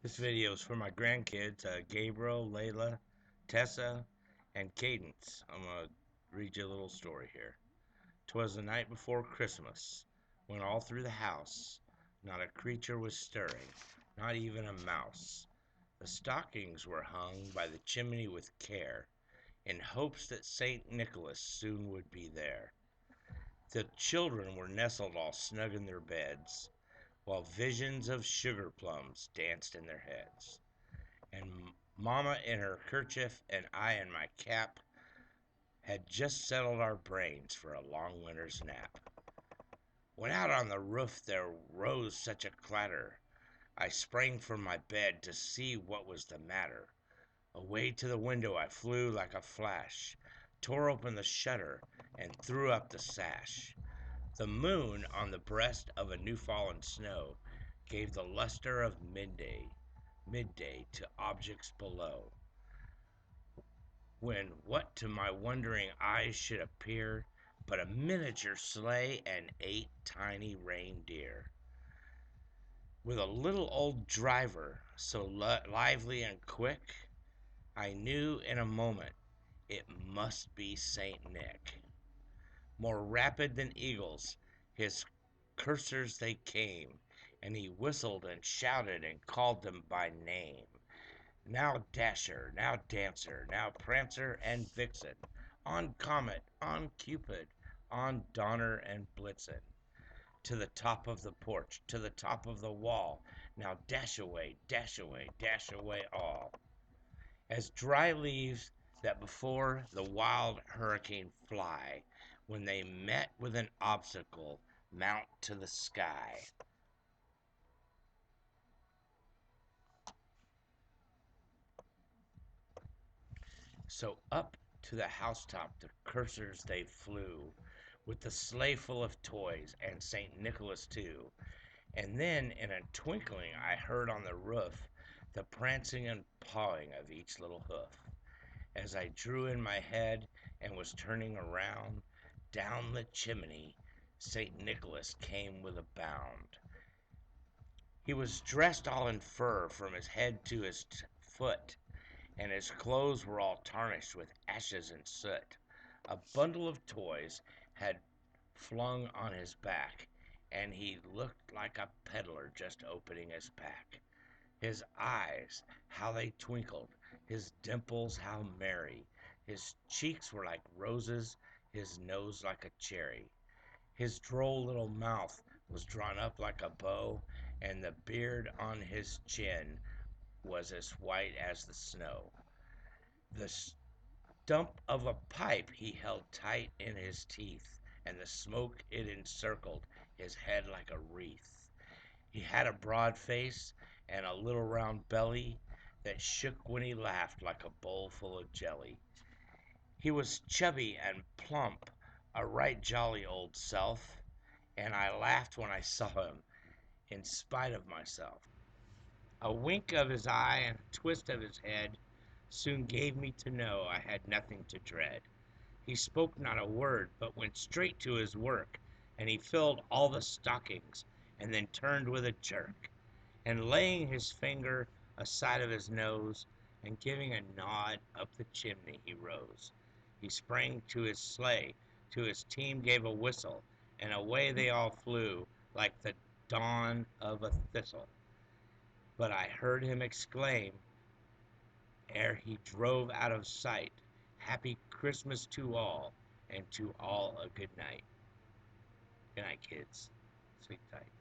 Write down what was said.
This video is for my grandkids, Gabriel, Layla, Tessa, and Cadence. I'm going to read you a little story here. 'Twas the night before Christmas, when all through the house not a creature was stirring, not even a mouse. The stockings were hung by the chimney with care, in hopes that St. Nicholas soon would be there. The children were nestled all snug in their beds, while visions of sugar plums danced in their heads. And Mamma in her kerchief and I in my cap had just settled our brains for a long winter's nap. When out on the roof there rose such a clatter, I sprang from my bed to see what was the matter. Away to the window I flew like a flash, tore open the shutter, and threw up the sash. The moon on the breast of a new-fallen snow gave the luster of midday to objects below, when what to my wondering eyes should appear but a miniature sleigh and 8 tiny reindeer, with a little old driver so lively and quick, I knew in a moment it must be Saint Nick. More rapid than eagles, his coursers they came, and he whistled and shouted and called them by name. Now Dasher, now Dancer, now Prancer and Vixen, on Comet, on Cupid, on Donner and Blitzen, to the top of the porch, to the top of the wall, now dash away, dash away, dash away all. As dry leaves that before the wild hurricane fly, when they met with an obstacle, mount to the sky. So up to the housetop the coursers they flew, with the sleigh full of toys, and St. Nicholas too. And then in a twinkling I heard on the roof the prancing and pawing of each little hoof. As I drew in my head and was turning around, down the chimney St. Nicholas came with a bound. He was dressed all in fur from his head to his foot, and his clothes were all tarnished with ashes and soot. A bundle of toys had flung on his back, and he looked like a peddler just opening his pack. His eyes, how they twinkled, his dimples how merry, his cheeks were like roses, his nose like a cherry. His droll little mouth was drawn up like a bow, and the beard on his chin was as white as the snow. The stump of a pipe he held tight in his teeth, and the smoke it encircled his head like a wreath. He had a broad face and a little round belly that shook when he laughed like a bowl full of jelly. He was chubby and plump, a right jolly old self, and I laughed when I saw him, in spite of myself. A wink of his eye and a twist of his head soon gave me to know I had nothing to dread. He spoke not a word, but went straight to his work, and he filled all the stockings, and then turned with a jerk, and laying his finger aside of his nose, and giving a nod up the chimney he rose. He sprang to his sleigh, to his team gave a whistle, and away they all flew like the dawn of a thistle. But I heard him exclaim, ere he drove out of sight, "Happy Christmas to all, and to all a good night." Good night, kids. Sleep tight.